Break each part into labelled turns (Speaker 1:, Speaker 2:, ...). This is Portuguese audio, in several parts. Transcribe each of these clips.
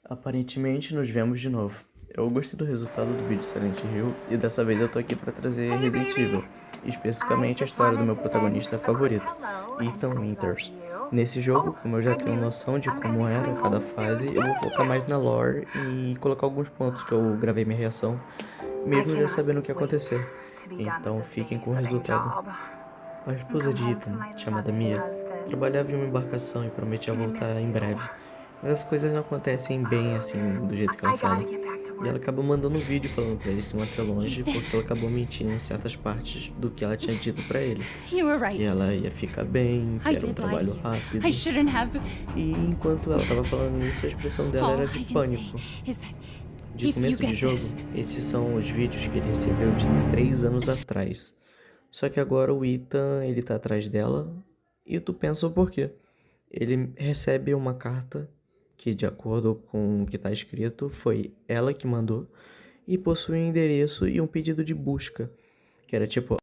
Speaker 1: Aparentemente nos vemos de novo. Eu gostei do resultado do vídeo Silent Hill e dessa vez eu tô aqui pra trazer
Speaker 2: Hey,
Speaker 1: Resident
Speaker 2: baby!
Speaker 1: Evil,
Speaker 2: I
Speaker 1: especificamente a
Speaker 2: just
Speaker 1: história do
Speaker 2: wanted
Speaker 1: meu
Speaker 2: to send
Speaker 1: protagonista
Speaker 2: a quick
Speaker 1: favorito,
Speaker 2: hello and
Speaker 1: Ethan
Speaker 2: I love
Speaker 1: Winters.
Speaker 2: you.
Speaker 1: Nesse
Speaker 2: Oh,
Speaker 1: jogo, como eu já
Speaker 2: good
Speaker 1: tenho
Speaker 2: news.
Speaker 1: noção de
Speaker 2: I'm gonna
Speaker 1: como
Speaker 2: be
Speaker 1: era
Speaker 2: coming
Speaker 1: cada
Speaker 2: home soon.
Speaker 1: fase, eu vou focar mais na lore e colocar alguns pontos que eu gravei minha reação,
Speaker 2: I
Speaker 1: mesmo já
Speaker 2: cannot
Speaker 1: sabendo o que ia
Speaker 2: wait
Speaker 1: acontecer.
Speaker 2: to be done with
Speaker 1: Então
Speaker 2: this
Speaker 1: fiquem com o
Speaker 2: babysitting
Speaker 1: resultado.
Speaker 2: job
Speaker 1: A
Speaker 2: and
Speaker 1: esposa
Speaker 2: come
Speaker 1: de
Speaker 2: home to
Speaker 1: Ethan,
Speaker 2: my
Speaker 1: chamada
Speaker 2: loving
Speaker 1: Mia,
Speaker 2: husband.
Speaker 1: trabalhava em uma embarcação e prometia
Speaker 2: I miss
Speaker 1: voltar em
Speaker 2: you.
Speaker 1: breve, mas as coisas não acontecem bem assim do jeito que ela
Speaker 2: I gotta
Speaker 1: fala.
Speaker 2: get back to
Speaker 1: E ela
Speaker 2: work.
Speaker 1: acabou mandando um vídeo falando pra ele se manter longe,
Speaker 3: Ethan,
Speaker 1: porque ela acabou mentindo em certas partes do que ela tinha dito pra ele.
Speaker 3: you were
Speaker 1: Que
Speaker 3: right.
Speaker 1: ela ia ficar bem, que
Speaker 3: I
Speaker 1: era um
Speaker 3: did lie to
Speaker 1: trabalho
Speaker 3: you. I
Speaker 1: rápido.
Speaker 3: shouldn't have.
Speaker 1: E enquanto ela tava falando isso, a expressão dela
Speaker 3: All
Speaker 1: era de
Speaker 3: I can say
Speaker 1: pânico.
Speaker 3: is that
Speaker 1: De
Speaker 3: if you
Speaker 1: começo de
Speaker 3: get
Speaker 1: jogo,
Speaker 3: this,
Speaker 1: esses são os vídeos que ele recebeu de 3 anos atrás. Só que agora o Ethan, ele tá atrás dela, e tu pensa o porquê. Ele recebe uma carta que, de acordo com o que tá escrito, foi ela que mandou, e possui um endereço e um pedido de busca, que era tipo,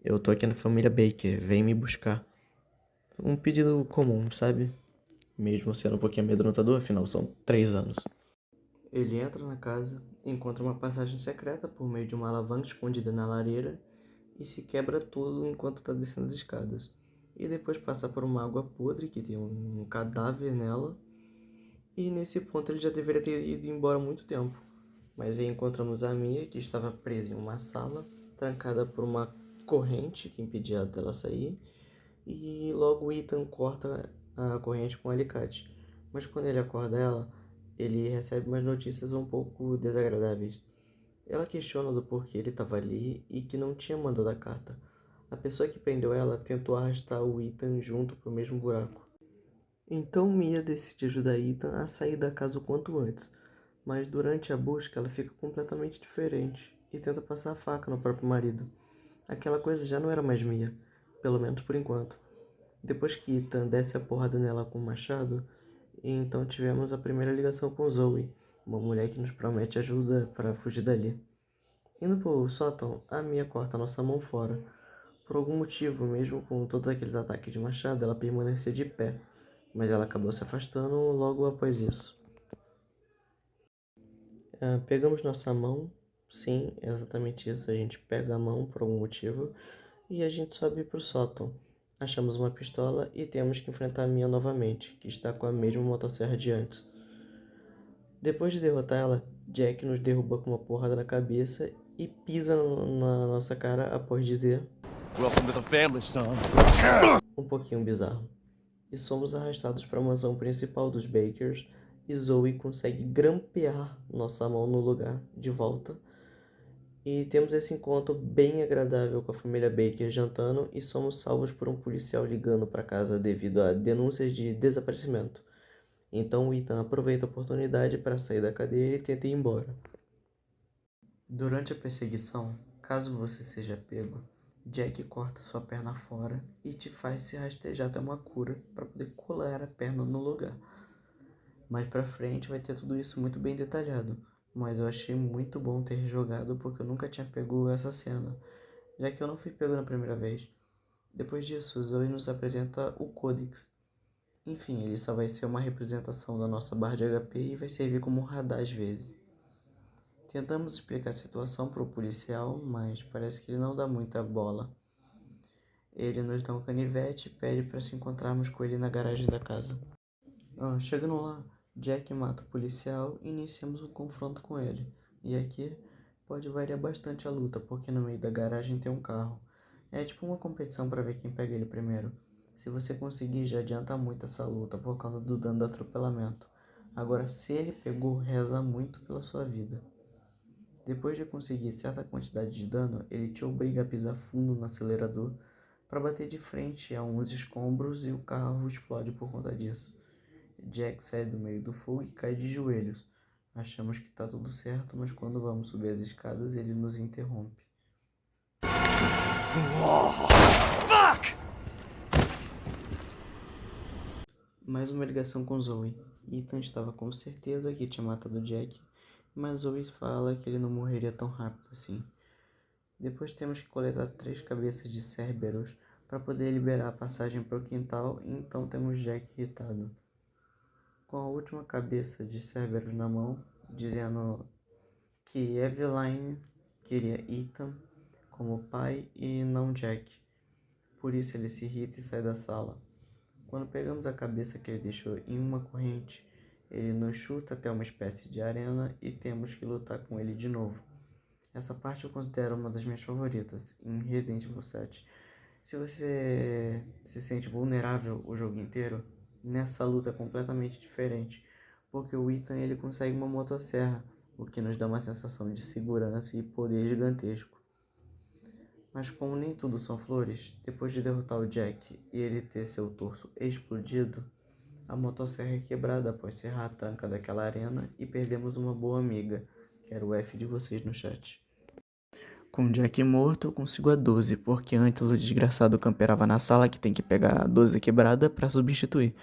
Speaker 1: eu tô aqui na família Baker, vem me buscar. Um pedido comum, sabe? Mesmo sendo um pouquinho amedrontador, afinal são 3 anos. Ele entra na casa, encontra uma passagem secreta por meio de uma alavanca escondida na lareira e se quebra todo enquanto está descendo as escadas. E depois passa por uma água podre que tem um cadáver nela. E nesse ponto ele já deveria ter ido embora há muito tempo. Mas aí encontramos a Mia, que estava presa em uma sala, trancada por uma corrente que impedia dela sair. E logo o Ethan corta a corrente com um alicate. Mas quando ele acorda ela, ele recebe umas notícias um pouco desagradáveis. Ela questiona do porquê ele estava ali e que não tinha mandado a carta. A pessoa que prendeu ela tentou arrastar o Ethan junto para o mesmo buraco. Então Mia decide ajudar Ethan a sair da casa o quanto antes, mas durante a busca ela fica completamente diferente e tenta passar a faca no próprio marido. Aquela coisa já não era mais Mia, pelo menos por enquanto. Depois que Ethan desce a porrada nela com o machado, então tivemos a primeira ligação com Zoe, uma mulher que nos promete ajuda para fugir dali. Indo pro sótão, a Mia corta nossa mão fora. Por algum motivo, mesmo com todos aqueles ataques de machado, ela permanecia de pé, mas ela acabou se afastando logo após isso. Pegamos nossa mão, sim, é exatamente isso, a gente pega a mão por algum motivo e a gente sobe pro sótão. Achamos uma pistola e temos que enfrentar a Mia novamente, que está com a mesma motosserra de antes. Depois de derrotar ela, Jack nos derruba com uma porrada na cabeça e pisa na nossa cara após dizer
Speaker 4: Welcome to the family, son.
Speaker 1: um pouquinho bizarro. E somos arrastados para a mansão principal dos Bakers e Zoe consegue grampear nossa mão no lugar de volta. E temos esse encontro bem agradável com a família Baker jantando e somos salvos por um policial ligando para casa devido a denúncias de desaparecimento. Então o Ethan aproveita a oportunidade para sair da cadeia e tenta ir embora. Durante a perseguição, caso você seja pego, Jack corta sua perna fora e te faz se rastejar até uma cura para poder colar a perna no lugar. Mais pra frente vai ter tudo isso muito bem detalhado, mas eu achei muito bom ter jogado porque eu nunca tinha pego essa cena, já que eu não fui pego na primeira vez. Depois disso, Zoe nos apresenta o Codex. Enfim, ele só vai ser uma representação da nossa barra de HP e vai servir como radar às vezes. Tentamos explicar a situação para o policial, mas parece que ele não dá muita bola. Ele nos dá um canivete e pede para se encontrarmos com ele na garagem da casa. Chegando lá, Jack mata o policial e iniciamos um confronto com ele. E aqui pode variar bastante a luta, porque no meio da garagem tem um carro. É tipo uma competição para ver quem pega ele primeiro. Se você conseguir, já adianta muito essa luta por causa do dano do atropelamento. Agora, se ele pegou, reza muito pela sua vida. Depois de conseguir certa quantidade de dano, ele te obriga a pisar fundo no acelerador para bater de frente a uns escombros e o carro explode por conta disso. Jack sai do meio do fogo e cai de joelhos. Achamos que tá tudo certo, mas quando vamos subir as escadas, ele nos interrompe.
Speaker 4: Fuck!
Speaker 1: Mais uma ligação com Zoe. Ethan estava com certeza que tinha matado Jack, mas Zoe fala que ele não morreria tão rápido assim. Depois temos que coletar 3 cabeças de Cerberus para poder liberar a passagem para o quintal, e então temos Jack irritado. com a última cabeça de Cerberus na mão, dizendo que Eveline queria Ethan como pai e não Jack. Por isso ele se irrita e sai da sala. Quando pegamos a cabeça que ele deixou em uma corrente, ele nos chuta até uma espécie de arena e temos que lutar com ele de novo. Essa parte eu considero uma das minhas favoritas em Resident Evil 7. Se você se sente vulnerável o jogo inteiro, nessa luta é completamente diferente, porque o Ethan ele consegue uma motosserra, o que nos dá uma sensação de segurança e poder gigantesco. Mas como nem tudo são flores, depois de derrotar o Jack e ele ter seu torso explodido, a motosserra é quebrada após ser a tanca daquela arena e perdemos uma boa amiga, que era o F de vocês no chat.
Speaker 2: Com o Jack morto, eu consigo a 12, porque antes o desgraçado camperava na sala que tem que pegar a 12 quebrada para substituir.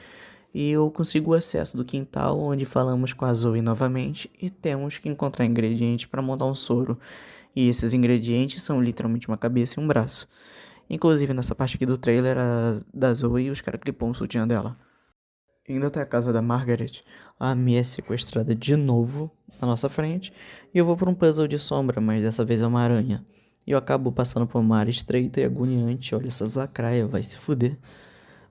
Speaker 2: E eu consigo o acesso do quintal, onde falamos com a Zoe novamente e temos que encontrar ingredientes para montar um soro. E esses ingredientes são literalmente uma cabeça e um braço. Inclusive nessa parte aqui do trailer da Zoe, os caras clipam o sutiã dela. Indo até a casa da Margaret, a Mia é sequestrada de novo na nossa frente e eu vou por um puzzle de sombra, mas dessa vez é uma aranha. E eu acabo passando por uma área estreita e agoniante. Olha essa lacraia, vai se fuder.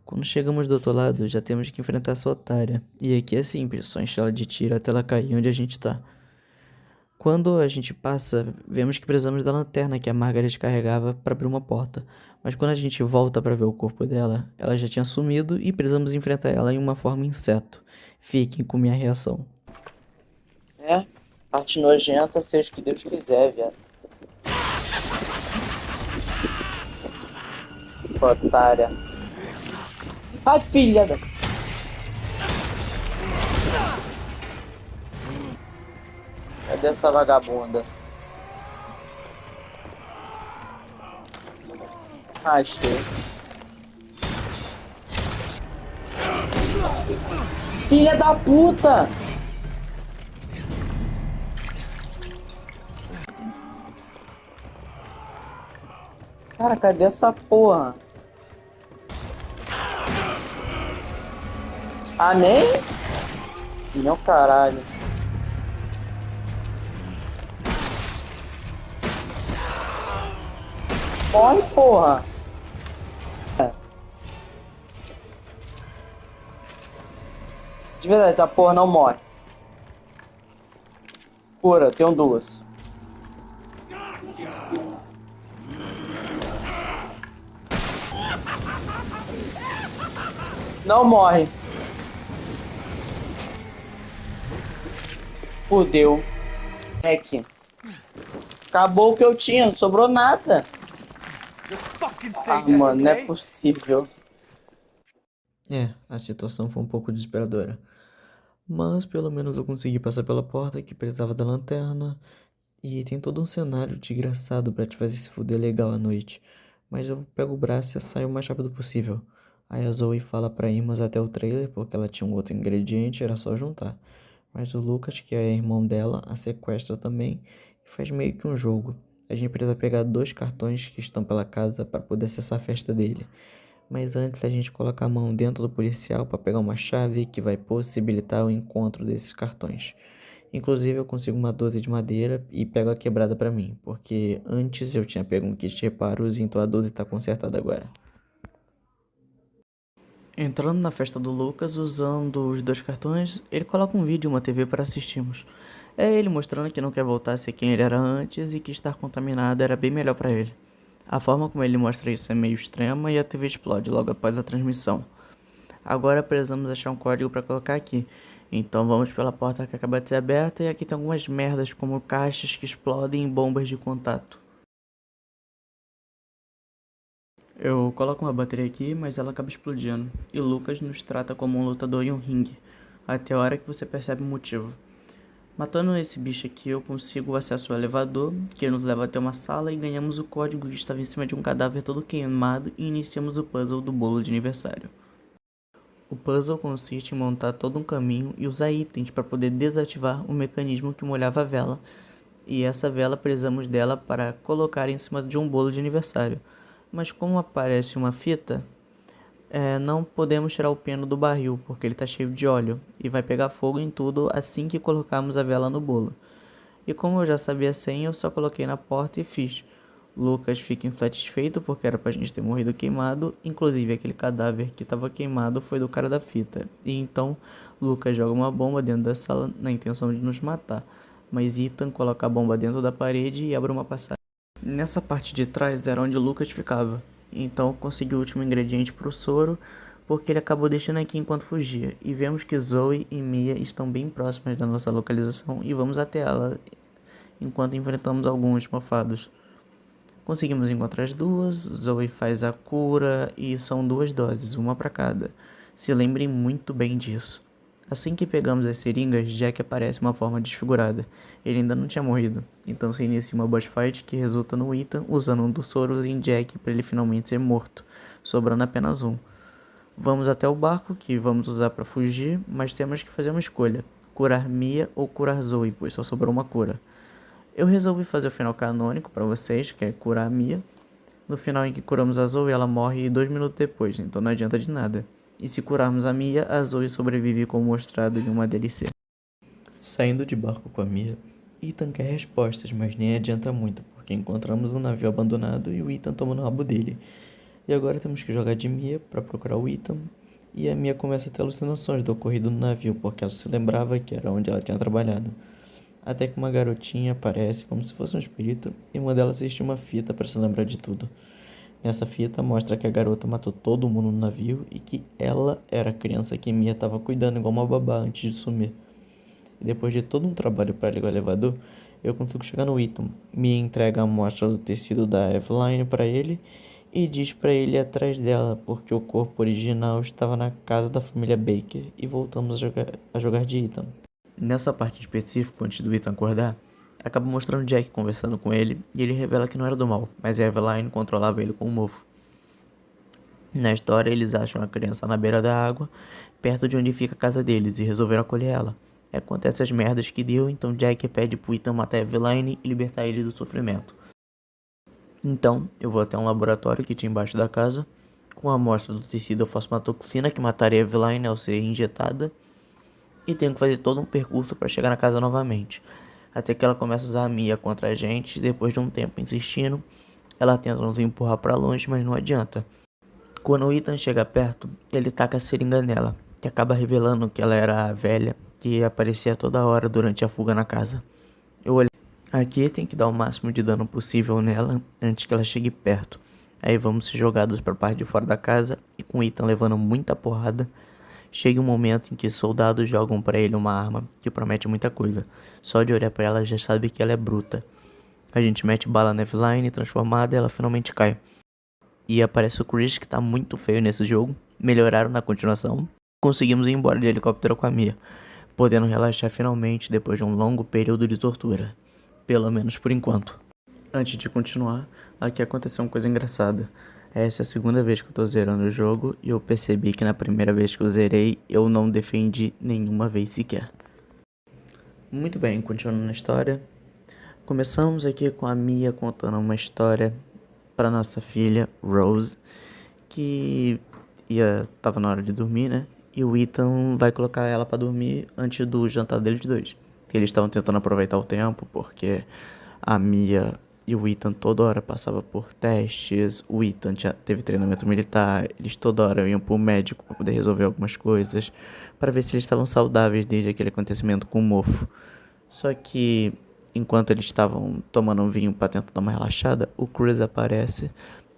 Speaker 2: Quando chegamos do outro lado, já temos que enfrentar essa otária. E aqui é simples, só encher ela de tiro até ela cair onde a gente tá. Quando a gente passa, vemos que precisamos da lanterna que a Margaret carregava para abrir uma porta. Mas quando a gente volta para ver o corpo dela, ela já tinha sumido e precisamos enfrentar ela em uma forma inseto. Fiquem com minha reação.
Speaker 1: Parte nojenta, seja o que Deus quiser, viado. Otária. Ai, filha da... Cadê essa vagabunda? Achei. Filha da puta! Cara, cadê essa porra? Amém? Meu caralho. Morre, porra! De verdade, essa porra não morre. Cura, tenho duas. Não morre. Fudeu. É que acabou o que eu tinha, não sobrou nada. Ah, mano, não é possível.
Speaker 2: A situação foi um pouco desesperadora. Mas pelo menos eu consegui passar pela porta que precisava da lanterna. E tem todo um cenário desgraçado pra te fazer se fuder legal à noite. Mas eu pego o braço e saio o mais rápido possível. Aí a Zoe fala pra irmos até o trailer, porque ela tinha um outro ingrediente, era só juntar. Mas o Lucas, que é irmão dela, a sequestra também e faz meio que um jogo. A gente precisa pegar 2 cartões que estão pela casa para poder acessar a festa dele. Mas antes a gente coloca a mão dentro do policial para pegar uma chave que vai possibilitar o encontro desses cartões. Inclusive eu consigo uma 12 de madeira e pego a quebrada pra mim, porque antes eu tinha pego um kit de reparos, então a 12 tá consertada agora. Entrando na festa do Lucas, usando os 2 cartões, ele coloca um vídeo e uma TV para assistirmos. É ele mostrando que não quer voltar a ser quem ele era antes e que estar contaminado era bem melhor pra ele. A forma como ele mostra isso é meio extrema e a TV explode logo após a transmissão. Agora precisamos achar um código para colocar aqui. Então vamos pela porta que acaba de ser aberta e aqui tem algumas merdas como caixas que explodem e bombas de contato. Eu coloco uma bateria aqui, mas ela acaba explodindo. E Lucas nos trata como um lutador em um ringue, até a hora que você percebe o motivo. Matando esse bicho aqui, eu consigo o acesso ao elevador, que nos leva até uma sala e ganhamos o código que estava em cima de um cadáver todo queimado e iniciamos o puzzle do bolo de aniversário. O puzzle consiste em montar todo um caminho e usar itens para poder desativar o mecanismo que molhava a vela. E essa vela precisamos dela para colocar em cima de um bolo de aniversário. Mas como aparece uma fita, Não podemos tirar o pino do barril, porque ele tá cheio de óleo e vai pegar fogo em tudo assim que colocarmos a vela no bolo. E como eu já sabia a senha, eu só coloquei na porta e fiz. Lucas fica insatisfeito porque era pra gente ter morrido queimado, inclusive aquele cadáver que estava queimado foi do cara da fita. E então Lucas joga uma bomba dentro da sala na intenção de nos matar, mas Ethan coloca a bomba dentro da parede e abre uma passagem. Nessa parte de trás era onde Lucas ficava, então consegui o último ingrediente para o soro, porque ele acabou deixando aqui enquanto fugia. E vemos que Zoe e Mia estão bem próximas da nossa localização e vamos até ela enquanto enfrentamos alguns mofados. Conseguimos encontrar as duas, Zoe faz a cura e são 2 doses, uma para cada. Se lembrem muito bem disso. Assim que pegamos as seringas, Jack aparece uma forma desfigurada. Ele ainda não tinha morrido, então se inicia uma boss fight que resulta no Ethan usando um dos soros em Jack para ele finalmente ser morto, sobrando apenas um. Vamos até o barco que vamos usar para fugir, mas temos que fazer uma escolha: curar Mia ou curar Zoe, pois só sobrou uma cura. Eu resolvi fazer o final canônico para vocês, que é curar a Mia. No final em que curamos a Zoe, ela morre 2 minutos depois, então não adianta de nada. E se curarmos a Mia, a Zoe sobrevive como mostrado em uma DLC. Saindo de barco com a Mia, Ethan quer respostas, mas nem adianta muito, porque encontramos um navio abandonado e o Ethan toma no rabo dele. E agora temos que jogar de Mia para procurar o Ethan, e a Mia começa a ter alucinações do ocorrido no navio, porque ela se lembrava que era onde ela tinha trabalhado. Até que uma garotinha aparece como se fosse um espírito e uma delas assiste uma fita para se lembrar de tudo. Nessa fita mostra que a garota matou todo mundo no navio e que ela era a criança que Mia estava cuidando igual uma babá antes de sumir. E depois de todo um trabalho para ligar o elevador, eu consigo chegar no Ethan. Mia entrega a amostra do tecido da Eveline para ele e diz para ele ir atrás dela, porque o corpo original estava na casa da família Baker, e voltamos a jogar de Ethan. Nessa parte específica, antes do Ethan acordar, acaba mostrando Jack conversando com ele e ele revela que não era do mal, mas a Eveline controlava ele com um mofo. Na história, eles acham a criança na beira da água, perto de onde fica a casa deles, e resolveram acolher ela. Acontece as merdas que deu, então Jack pede pro Ethan matar a Eveline e libertar ele do sofrimento. Então, eu vou até um laboratório que tinha embaixo da casa. Com a amostra do tecido eu faço uma toxina que mataria a Eveline ao ser injetada. E tenho que fazer todo um percurso para chegar na casa novamente. Até que ela começa a usar a Mia contra a gente. Depois de um tempo insistindo, ela tenta nos empurrar para longe, mas não adianta. Quando o Ethan chega perto, ele taca a seringa nela, que acaba revelando que ela era a velha que aparecia toda hora durante a fuga na casa. Eu olhei. Aqui tem que dar o máximo de dano possível nela antes que ela chegue perto. Aí vamos ser jogados para a parte de fora da casa e com o Ethan levando muita porrada. Chega um momento em que soldados jogam para ele uma arma que promete muita coisa. Só de olhar para ela já sabe que ela é bruta. A gente mete bala na Eveline, transformada, e ela finalmente cai. E aparece o Chris, que tá muito feio nesse jogo. Melhoraram na continuação. Conseguimos ir embora de helicóptero com a Mia, podendo relaxar finalmente depois de um longo período de tortura. Pelo menos por enquanto. Antes de continuar, aqui aconteceu uma coisa engraçada. Essa é a segunda vez que eu tô zerando o jogo e eu percebi que na primeira vez que eu zerei, eu não defendi nenhuma vez sequer. Muito bem, continuando na história. Começamos aqui com a Mia contando uma história para nossa filha, Rose, que tava na hora de dormir, né? E o Ethan vai colocar ela para dormir antes do jantar deles dois. Eles estavam tentando aproveitar o tempo, porque a Mia e o Ethan toda hora passava por testes, o Ethan teve treinamento militar, eles toda hora iam pro médico para poder resolver algumas coisas, para ver se eles estavam saudáveis desde aquele acontecimento com o mofo. Só que, enquanto eles estavam tomando um vinho para tentar dar uma relaxada, o Chris aparece,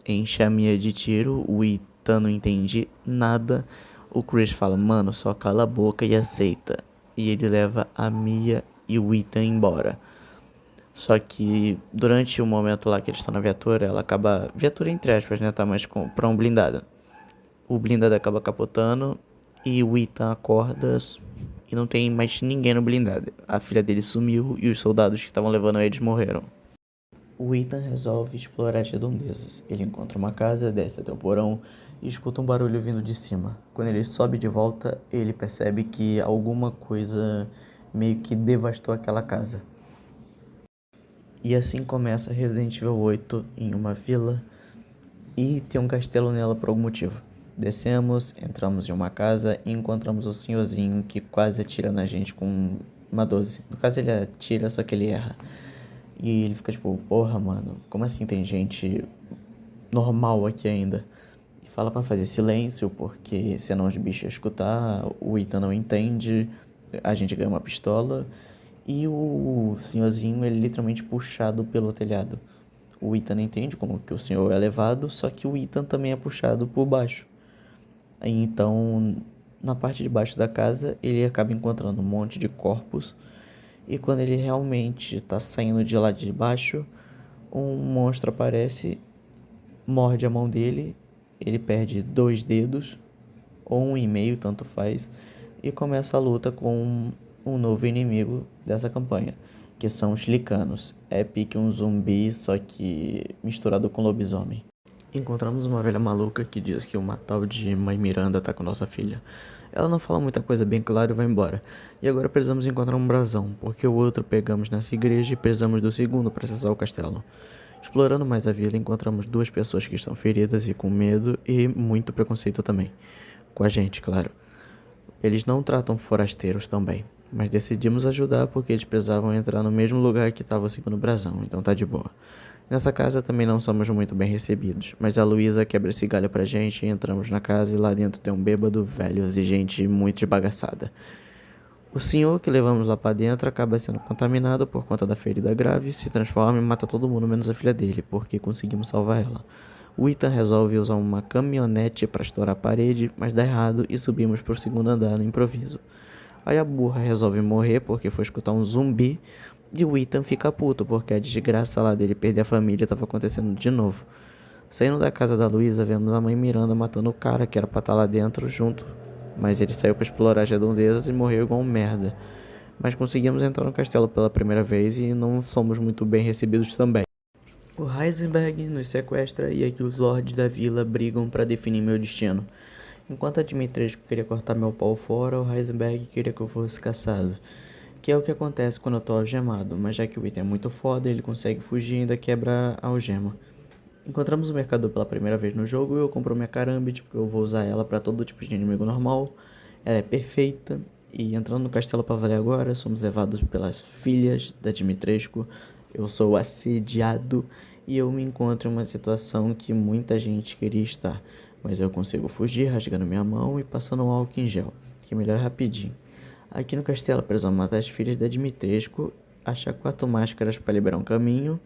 Speaker 2: enche a Mia de tiro, o Ethan não entende nada, o Chris fala, mano, só cala a boca e aceita. E ele leva a Mia e o Ethan embora. Só que durante o momento lá que eles estão na viatura, ela acaba... Viatura entre aspas, né? Tá mais pra um blindado. O blindado acaba capotando e o Ethan acorda e não tem mais ninguém no blindado. A filha dele sumiu e os soldados que estavam levando eles morreram. O Ethan resolve explorar as redondezas. Ele encontra uma casa, desce até o porão e escuta um barulho vindo de cima. Quando ele sobe de volta, ele percebe que alguma coisa meio que devastou aquela casa. E assim começa Resident Evil 8 em uma vila e tem um castelo nela por algum motivo. Descemos, entramos em uma casa e encontramos o senhorzinho que quase atira na gente com uma 12. No caso ele atira, só que ele erra. E ele fica tipo, porra, mano, como assim tem gente normal aqui ainda? E fala pra fazer silêncio, porque senão os bichos iam escutar, o Ethan não entende, a gente ganha uma pistola. E o senhorzinho, ele é literalmente puxado pelo telhado. O Ethan não entende como que o senhor é levado, só que o Ethan também é puxado por baixo. Aí, então, na parte de baixo da casa, ele acaba encontrando um monte de corpos. E quando ele realmente está saindo de lá de baixo, um monstro aparece, morde a mão dele, ele perde 2 dedos, ou 1,5, tanto faz, e começa a luta com um novo inimigo dessa campanha, que são os Licanos. É pique um zumbi, só que misturado com lobisomem. Encontramos uma velha maluca que diz que uma tal de Mãe Miranda tá com nossa filha. Ela não fala muita coisa bem clara e vai embora. E agora precisamos encontrar um brasão, porque o outro pegamos nessa igreja e precisamos do segundo para acessar o castelo. Explorando mais a vila, encontramos 2 pessoas que estão feridas e com medo e muito preconceito também. Com a gente, claro. Eles não tratam forasteiros também, mas decidimos ajudar porque eles precisavam entrar no mesmo lugar que estava o segundo brasão, então tá de boa. Nessa casa também não somos muito bem recebidos, mas a Luísa quebra esse galho pra gente e entramos na casa e lá dentro tem um bêbado, velhos e gente muito esbagaçada. O senhor que levamos lá pra dentro acaba sendo contaminado por conta da ferida grave, se transforma e mata todo mundo menos a filha dele, porque conseguimos salvar ela. O Ethan resolve usar uma caminhonete para estourar a parede, mas dá errado e subimos pro segundo andar no improviso. Aí a burra resolve morrer porque foi escutar um zumbi e o Ethan fica puto porque a desgraça lá dele perder a família estava acontecendo de novo. Saindo da casa da Luísa, vemos a mãe Miranda matando o cara que era pra estar lá dentro junto, mas ele saiu pra explorar as redondezas e morreu igual um merda. Mas conseguimos entrar no castelo pela primeira vez e não somos muito bem recebidos também. O Heisenberg nos sequestra e aqui os lords da vila brigam para definir meu destino. Enquanto a Dimitrescu queria cortar meu pau fora, o Heisenberg queria que eu fosse caçado. Que é o que acontece quando eu tô algemado, mas já que o item é muito foda, ele consegue fugir e ainda quebra a algema. Encontramos o mercador pela primeira vez no jogo e eu compro minha Karambit, porque eu vou usar ela para todo tipo de inimigo normal. Ela é perfeita. E entrando no castelo para valer agora, somos levados pelas filhas da Dimitrescu. Eu sou assediado e eu me encontro em uma situação que muita gente queria estar. Mas eu consigo fugir rasgando minha mão e passando um álcool em gel, que melhora rapidinho. Aqui no castelo precisamos matar as filhas da Dimitrescu, achar 4 máscaras para liberar um caminho.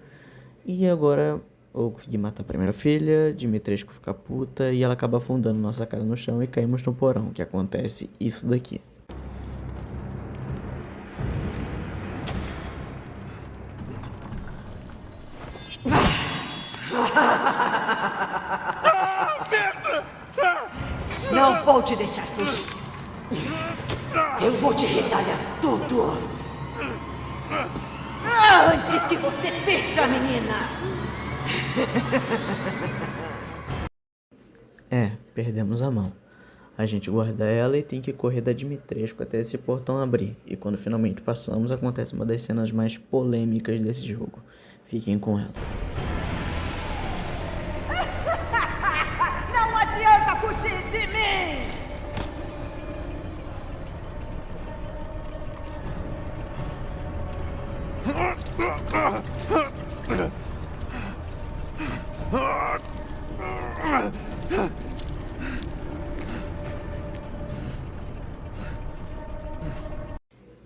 Speaker 2: E agora eu consegui matar a primeira filha, Dimitrescu fica puta e ela acaba afundando nossa cara no chão e caímos no porão, que acontece isso daqui.
Speaker 3: Não vou te deixar fugir. Eu vou te retalhar tudo. Antes que você feche, menina.
Speaker 2: Perdemos a mão. A gente guarda ela e tem que correr da Dimitrescu até esse portão abrir. E quando finalmente passamos, acontece uma das cenas mais polêmicas desse jogo. Fiquem com ela.
Speaker 3: Não adianta fugir de mim.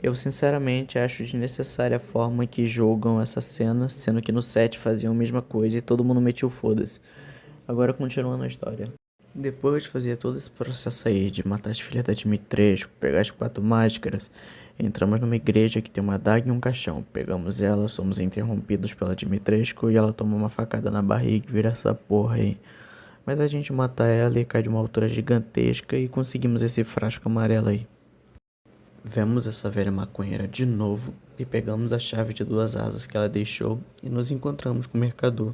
Speaker 2: Eu sinceramente acho desnecessária a forma que jogam essa cena, sendo que no 7 faziam a mesma coisa e todo mundo metia o foda-se. Agora continuando a história. Depois de fazer todo esse processo aí de matar as filhas da Dimitrescu, pegar as 4 máscaras, entramos numa igreja que tem uma adaga e um caixão. Pegamos ela, somos interrompidos pela Dimitrescu e ela toma uma facada na barriga e vira essa porra aí. Mas a gente mata ela e cai de uma altura gigantesca e conseguimos esse frasco amarelo aí. Vemos essa velha maconheira de novo e pegamos a chave de 2 asas que ela deixou e nos encontramos com o mercador.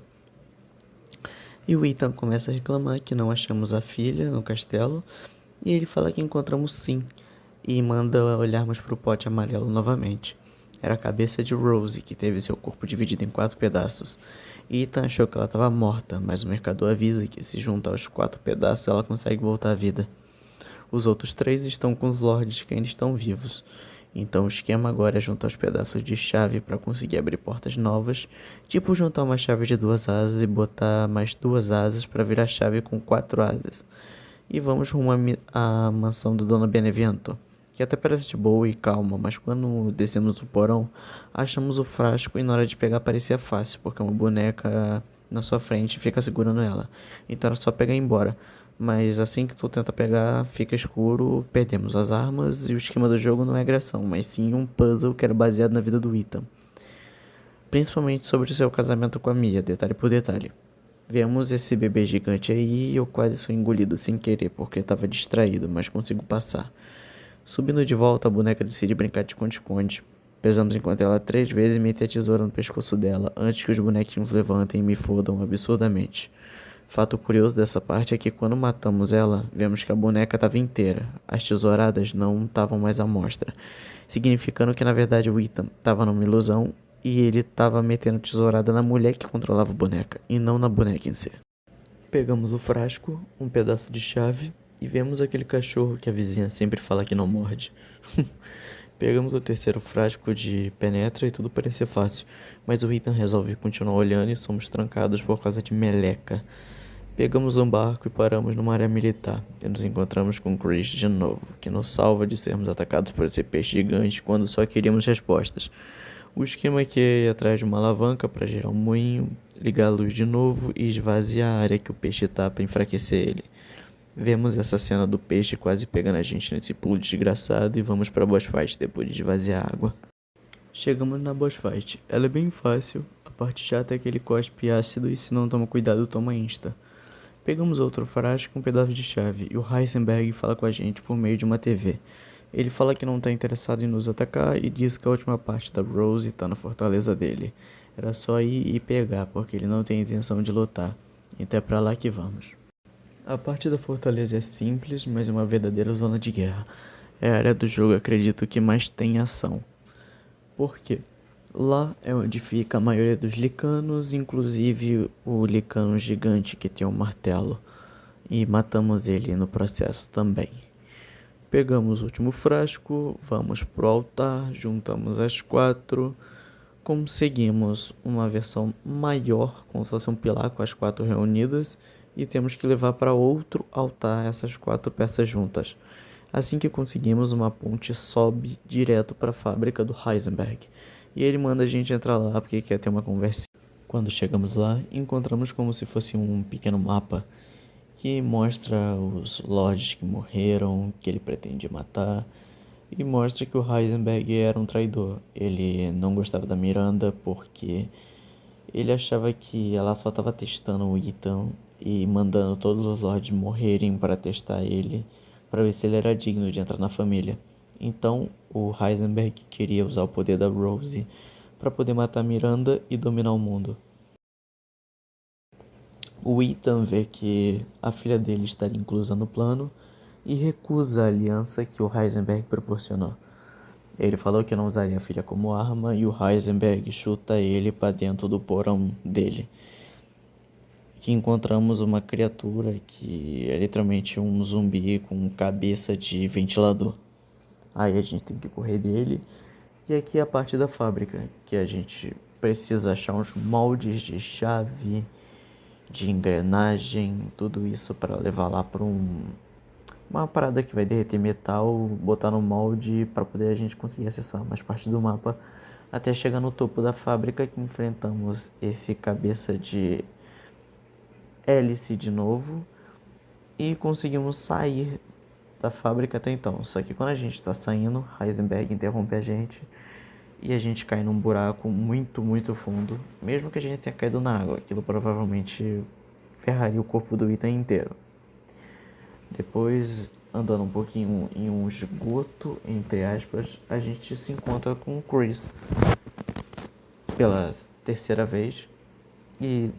Speaker 2: E o Ethan começa a reclamar que não achamos a filha no castelo e ele fala que encontramos sim e manda olharmos para o pote amarelo novamente. Era a cabeça de Rose, que teve seu corpo dividido em 4 pedaços. Ethan achou que ela estava morta, mas o mercador avisa que se juntar os 4 pedaços ela consegue voltar à vida. Os outros 3 estão com os lords que ainda estão vivos. Então o esquema agora é juntar os pedaços de chave para conseguir abrir portas novas, tipo juntar uma chave de 2 asas e botar mais 2 asas para virar chave com 4 asas. E vamos rumo à mansão do Dono Benevento, que até parece de boa e calma, mas quando descemos o porão, achamos o frasco e na hora de pegar parecia fácil, porque uma boneca na sua frente fica segurando ela. Então era só pegar e ir embora. Mas assim que tu tenta pegar, fica escuro, perdemos as armas e o esquema do jogo não é agressão, mas sim um puzzle que era baseado na vida do Ethan. Principalmente sobre seu casamento com a Mia, detalhe por detalhe. Vemos esse bebê gigante aí e eu quase sou engolido sem querer porque estava distraído, mas consigo passar. Subindo de volta, a boneca decide brincar de esconde-esconde. Precisamos encontrar ela 3 vezes e meter a tesoura no pescoço dela antes que os bonequinhos levantem e me fodam absurdamente. Fato curioso dessa parte é que quando matamos ela, vemos que a boneca estava inteira. As tesouradas não estavam mais à mostra, significando que na verdade o Ethan estava numa ilusão e ele estava metendo tesourada na mulher que controlava a boneca, e não na boneca em si. Pegamos o frasco, um pedaço de chave e vemos aquele cachorro que a vizinha sempre fala que não morde. Pegamos o terceiro frasco de penetra e tudo parecia fácil, mas o Ethan resolve continuar olhando e somos trancados por causa de meleca. Pegamos um barco e paramos numa área militar e nos encontramos com Chris de novo, que nos salva de sermos atacados por esse peixe gigante quando só queríamos respostas. O esquema aqui é ir atrás de uma alavanca para gerar um moinho, ligar a luz de novo e esvaziar a área que o peixe tá para enfraquecer ele. Vemos essa cena do peixe quase pegando a gente nesse pulo desgraçado e vamos pra boss fight depois de esvaziar a água. Chegamos na boss fight. Ela é bem fácil, a parte chata é que ele cospe ácido e se não toma cuidado toma insta. Pegamos outro frasco com um pedaço de chave e o Heisenberg fala com a gente por meio de uma TV. Ele fala que não está interessado em nos atacar e diz que a última parte da Rose está na fortaleza dele. Era só ir e pegar porque ele não tem intenção de lutar. Então é pra lá que vamos. A parte da fortaleza é simples, mas é uma verdadeira zona de guerra. É a área do jogo, acredito, que mais tem ação. Por quê? Lá é onde fica a maioria dos licanos, inclusive o licano gigante que tem um martelo. E matamos ele no processo também. Pegamos o último frasco, vamos pro altar, juntamos as 4. Conseguimos uma versão maior, como se fosse um pilar com as 4 reunidas. E temos que levar para outro altar essas 4 peças juntas. Assim que conseguimos, uma ponte sobe direto para a fábrica do Heisenberg. E ele manda a gente entrar lá porque quer ter uma conversa. Quando chegamos lá, encontramos como se fosse um pequeno mapa que mostra os lords que morreram, que ele pretende matar. E mostra que o Heisenberg era um traidor. Ele não gostava da Miranda porque ele achava que ela só estava testando o Ethan e mandando todos os lords morrerem para testar ele, para ver se ele era digno de entrar na família. Então, o Heisenberg queria usar o poder da Rose para poder matar Miranda e dominar o mundo. O Ethan vê que a filha dele estaria inclusa no plano e recusa a aliança que o Heisenberg proporcionou. Ele falou que não usaria a filha como arma e o Heisenberg chuta ele para dentro do porão dele. Que encontramos uma criatura que é literalmente um zumbi com cabeça de ventilador. Aí a gente tem que correr dele. E aqui é a parte da fábrica, que a gente precisa achar uns moldes de chave, de engrenagem, tudo isso para levar lá para uma parada que vai derreter metal, botar no molde para poder a gente conseguir acessar mais parte do mapa até chegar no topo da fábrica que enfrentamos esse cabeça de hélice de novo e conseguimos sair da fábrica até então. Só que quando a gente está saindo, Heisenberg interrompe a gente e a gente cai num buraco muito, muito fundo. Mesmo que a gente tenha caído na água, aquilo provavelmente ferraria o corpo do Ethan inteiro. Depois, andando um pouquinho em um esgoto, entre aspas, a gente se encontra com o Chris pela terceira vez e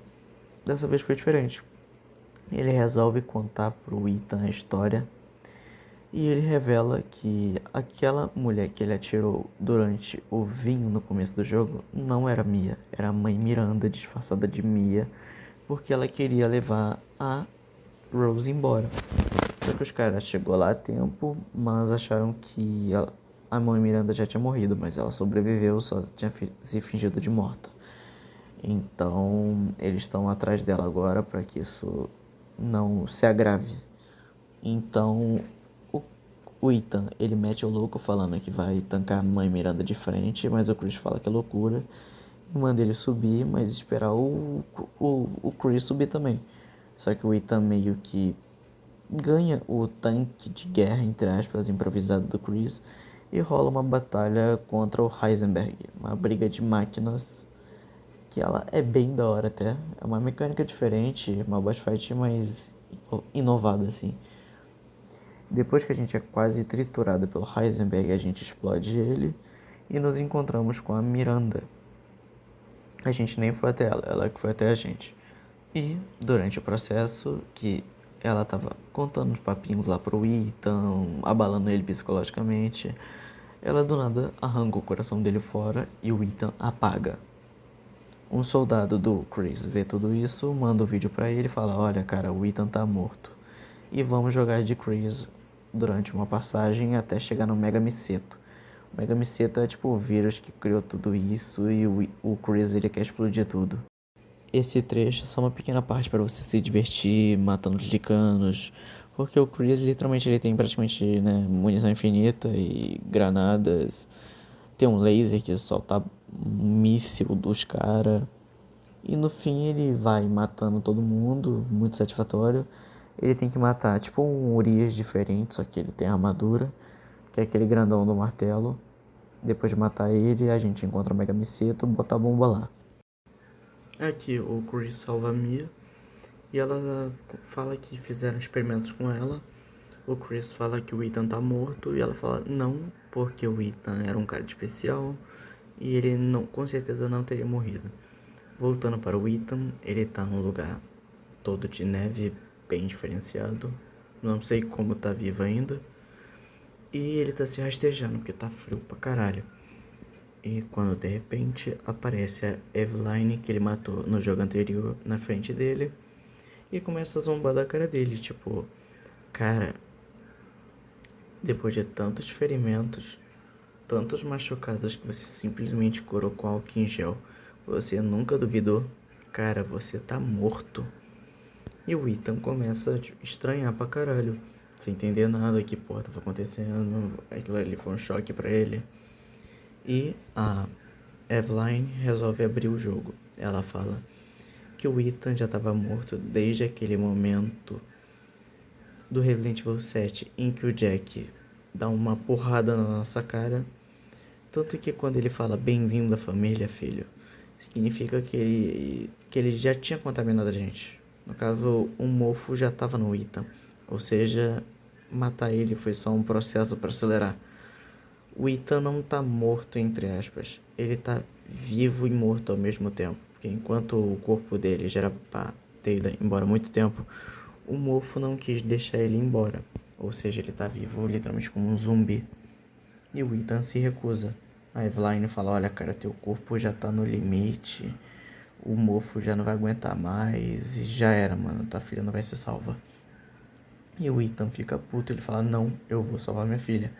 Speaker 2: dessa vez foi diferente. Ele resolve contar pro Ethan a história E ele revela que aquela mulher que ele atirou durante o vinho no começo do jogo não era Mia, era a mãe Miranda disfarçada de Mia, porque ela queria levar a Rose embora. Só que os caras chegou lá a tempo, mas acharam que a mãe Miranda já tinha morrido, mas ela sobreviveu, só tinha se fingido de morta. Então eles estão atrás dela agora para que isso não se agrave. Então o Ethan, ele mete o louco falando que vai tancar a mãe Miranda de frente, mas o Chris fala que é loucura e manda ele subir, mas esperar o Chris subir também. Só que o Ethan meio que ganha o tanque de guerra, entre aspas, improvisado do Chris e rola uma batalha contra o Heisenberg, uma briga de máquinas que ela é bem da hora até. É uma mecânica diferente, uma boss fight mais inovada assim. Depois que a gente é quase triturado pelo Heisenberg, a gente explode ele e nos encontramos com a Miranda. A gente nem foi até ela que foi até a gente. E durante o processo, que ela tava contando uns papinhos lá pro Ethan, abalando ele psicologicamente, ela do nada arranca o coração dele fora e o Ethan apaga. Um soldado do Chris vê tudo isso, manda o vídeo pra ele e fala: olha cara, o Ethan tá morto. E vamos jogar de Chris durante uma passagem até chegar no Mega Miceto. O Mega Miceto é tipo o vírus que criou tudo isso e o Chris ele quer explodir tudo. Esse trecho é só uma pequena parte para você se divertir matando clicanos, porque o Chris literalmente ele tem praticamente, né, munição infinita e granadas, tem um laser que solta míssil dos caras, e no fim ele vai matando todo mundo, muito satisfatório. Ele tem que matar tipo um Urias diferente, só que ele tem armadura, que é aquele grandão do martelo. Depois de matar ele, a gente encontra o Mega Miceto, bota a bomba lá. Aqui o Chris salva a Mia e ela fala que fizeram experimentos com ela. O Chris fala que o Ethan tá morto e ela fala não, porque o Ethan era um cara especial e ele não, com certeza não teria morrido. Voltando para o Ethan, ele tá num lugar todo de neve, bem diferenciado. Não sei como tá vivo ainda. E ele tá se rastejando porque tá frio pra caralho. E quando de repente aparece a Eveline que ele matou no jogo anterior na frente dele e começa a zombar da cara dele, tipo, cara, depois de tantos ferimentos, tantos machucados que você simplesmente curou com álcool em gel, você nunca duvidou, cara, você tá morto. E o Ethan começa a estranhar pra caralho, sem entender nada, que porra tava acontecendo, aquilo ali foi um choque pra ele. E a Eveline resolve abrir o jogo. Ela fala que o Ethan já estava morto desde aquele momento do Resident Evil 7 em que o Jack dá uma porrada na nossa cara. Tanto que quando ele fala bem-vindo à família, filho, significa que ele já tinha contaminado a gente. No caso, o mofo já estava no Ethan. Ou seja, matar ele foi só um processo para acelerar. O Ethan não tá morto, entre aspas. Ele tá vivo e morto ao mesmo tempo. Porque enquanto o corpo dele já era pra ter ido embora há muito tempo, o mofo não quis deixar ele embora. Ou seja, ele tá vivo literalmente como um zumbi. E o Ethan se recusa. A Eveline fala, olha cara, teu corpo já tá no limite. O mofo já não vai aguentar mais. E já era, mano. Tua filha não vai ser salva. E o Ethan fica puto. Ele fala, não, eu vou salvar minha filha.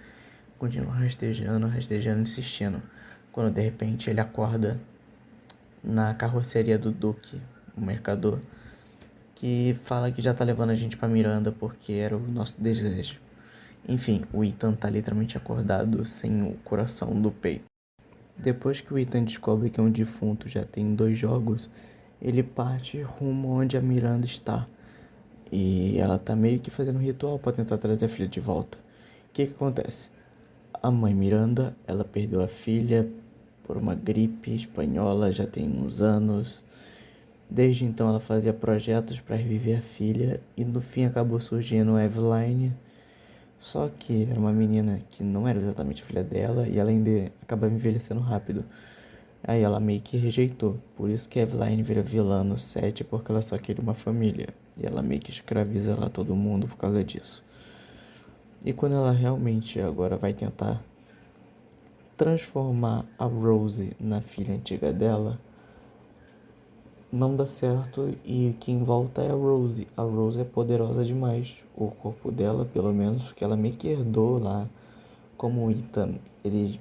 Speaker 2: Continua rastejando, insistindo. Quando de repente ele acorda na carroceria do Duque, o mercador, que fala que já tá levando a gente pra Miranda porque era o nosso desejo. Enfim, o Ethan tá literalmente acordado sem o coração do peito. Depois que o Ethan descobre que um defunto já tem 2 jogos, ele parte rumo onde a Miranda está. E ela tá meio que fazendo um ritual pra tentar trazer a filha de volta. O que acontece? A mãe Miranda, ela perdeu a filha por uma gripe espanhola já tem uns anos. Desde então ela fazia projetos para reviver a filha e no fim acabou surgindo a Eveline. Só que era uma menina que não era exatamente a filha dela e ela ainda acabava envelhecendo rápido. Aí ela meio que rejeitou. Por isso que a Eveline vira vilã no 7, porque ela só queria uma família. E ela meio que escraviza lá todo mundo por causa disso. E quando ela realmente agora vai tentar transformar a Rose na filha antiga dela, não dá certo e quem volta é a Rose. A Rose é poderosa demais. O corpo dela, pelo menos, porque ela meio que herdou lá. Como o Ethan, ele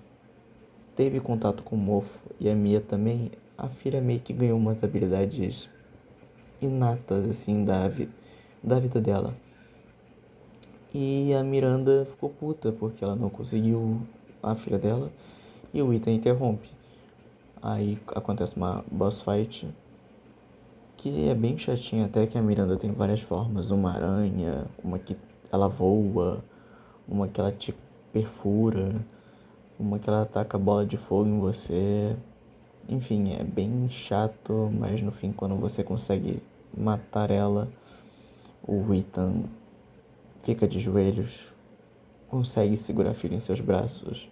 Speaker 2: teve contato com o Mofo e a Mia também, a filha meio que ganhou umas habilidades inatas, assim, da vida dela. E a Miranda ficou puta porque ela não conseguiu a filha dela e o Ethan interrompe. Aí acontece uma boss fight que é bem chatinha, até que a Miranda tem várias formas. Uma aranha, uma que ela voa, uma que ela te perfura, uma que ela ataca bola de fogo em você. Enfim, é bem chato, mas no fim, quando você consegue matar ela, o Ethan fica de joelhos, consegue segurar a filha em seus braços.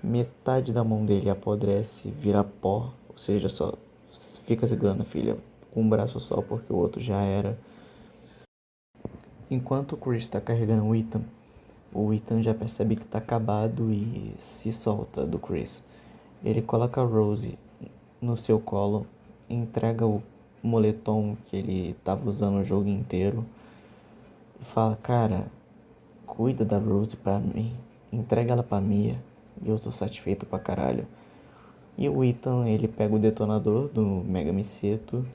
Speaker 2: Metade da mão dele apodrece, vira pó, ou seja, só fica segurando a filha com um braço só porque o outro já era. Enquanto o Chris está carregando o Ethan já percebe que está acabado e se solta do Chris. Ele coloca a Rose no seu colo, entrega o moletom que ele estava usando o jogo inteiro e fala: cara, cuida da Rose pra mim, entrega ela pra Mia e eu tô satisfeito pra caralho. E o Ethan, ele pega o detonador do Mega Miseto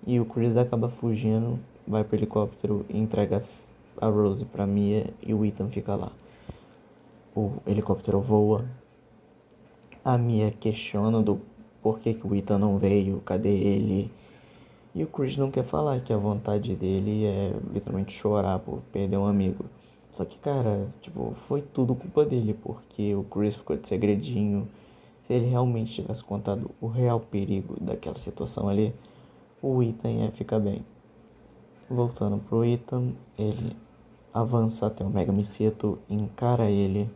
Speaker 2: e o Chris acaba fugindo, vai pro helicóptero e entrega a Rose pra Mia e o Ethan fica lá. O helicóptero voa, a Mia questiona do porquê que o Ethan não veio, cadê ele? E o Chris não quer falar que a vontade dele é literalmente chorar por perder um amigo. Só que, cara, tipo, foi tudo culpa dele, porque o Chris ficou de segredinho. Se ele realmente tivesse contado o real perigo daquela situação ali, o Ethan ia ficar bem. Voltando pro Ethan, ele avança até o Mega Miseto, encara ele,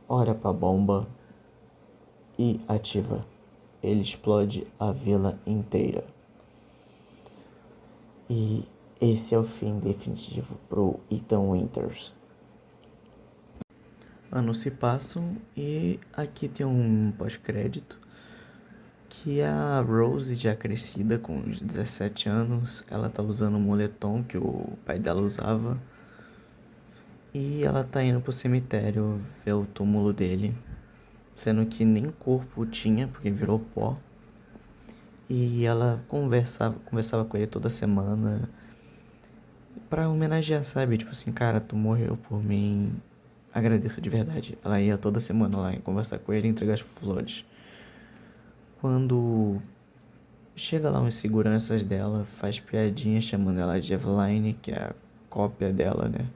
Speaker 2: olha pra bomba e ativa. Ele explode a vila inteira. E esse é o fim definitivo pro Ethan Winters. Anos se passam e aqui tem um pós-crédito que a Rose, já crescida com uns 17 anos, ela tá usando o moletom que o pai dela usava e ela tá indo pro cemitério ver o túmulo dele, sendo que nem corpo tinha porque virou pó. E ela conversava com ele toda semana pra homenagear, sabe? Tipo assim, cara, tu morreu por mim, agradeço de verdade. Ela ia toda semana lá conversar com ele e entregar as flores. Quando chega lá uns seguranças dela, faz piadinha chamando ela de Eveline, que é a cópia dela, né?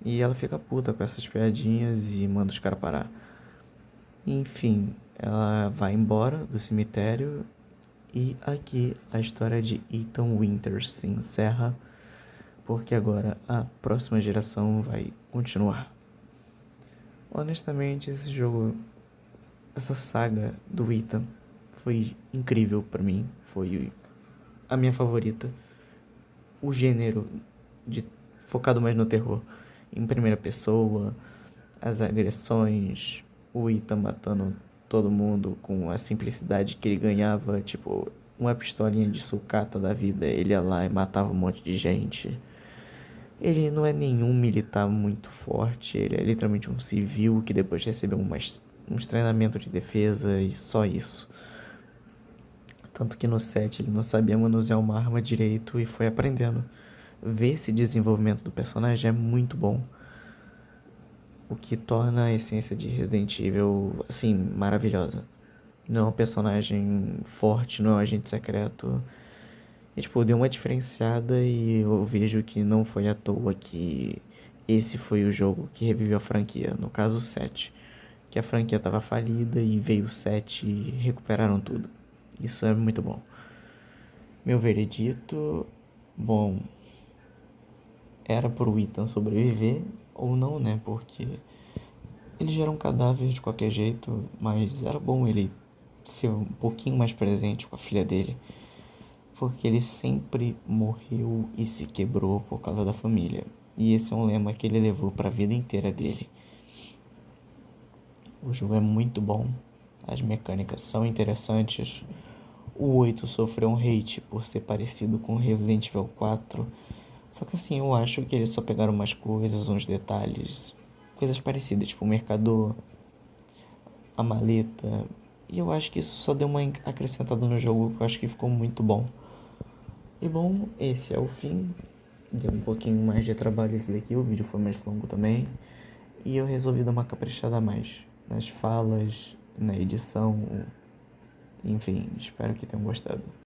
Speaker 2: E ela fica puta com essas piadinhas e manda os caras parar. Enfim, ela vai embora do cemitério e aqui a história de Ethan Winters se encerra, porque agora a próxima geração vai continuar. Honestamente, esse jogo, essa saga do Ethan foi incrível pra mim, foi a minha favorita. O gênero focado mais no terror, em primeira pessoa, as agressões, o Ethan matando todo mundo com a simplicidade que ele ganhava, tipo, uma pistolinha de sucata da vida, ele ia lá e matava um monte de gente. Ele não é nenhum militar muito forte, ele é literalmente um civil que depois recebeu uns treinamentos de defesa e só isso. Tanto que no set ele não sabia manusear uma arma direito e foi aprendendo. Ver esse desenvolvimento do personagem é muito bom. O que torna a essência de Resident Evil, assim, maravilhosa. Não é um personagem forte, não é um agente secreto. E, tipo, deu uma diferenciada e eu vejo que não foi à toa que esse foi o jogo que reviveu a franquia. No caso, o 7. Que a franquia tava falida e veio o 7 e recuperaram tudo. Isso é muito bom. Meu veredito, bom, era pro Ethan sobreviver ou não, né? Porque ele já era um cadáver de qualquer jeito, mas era bom ele ser um pouquinho mais presente com a filha dele, porque ele sempre morreu e se quebrou por causa da família. E esse é um lema que ele levou para a vida inteira dele. O jogo é muito bom, as mecânicas são interessantes. O 8 sofreu um hate por ser parecido com Resident Evil 4. Só que assim, eu acho que eles só pegaram umas coisas, uns detalhes, coisas parecidas, tipo o mercador, a maleta. E eu acho que isso só deu uma acrescentada no jogo que eu acho que ficou muito bom. E bom, esse é o fim. Deu um pouquinho mais de trabalho esse daqui, o vídeo foi mais longo também. E eu resolvi dar uma caprichada a mais nas falas, na edição. Enfim, espero que tenham gostado.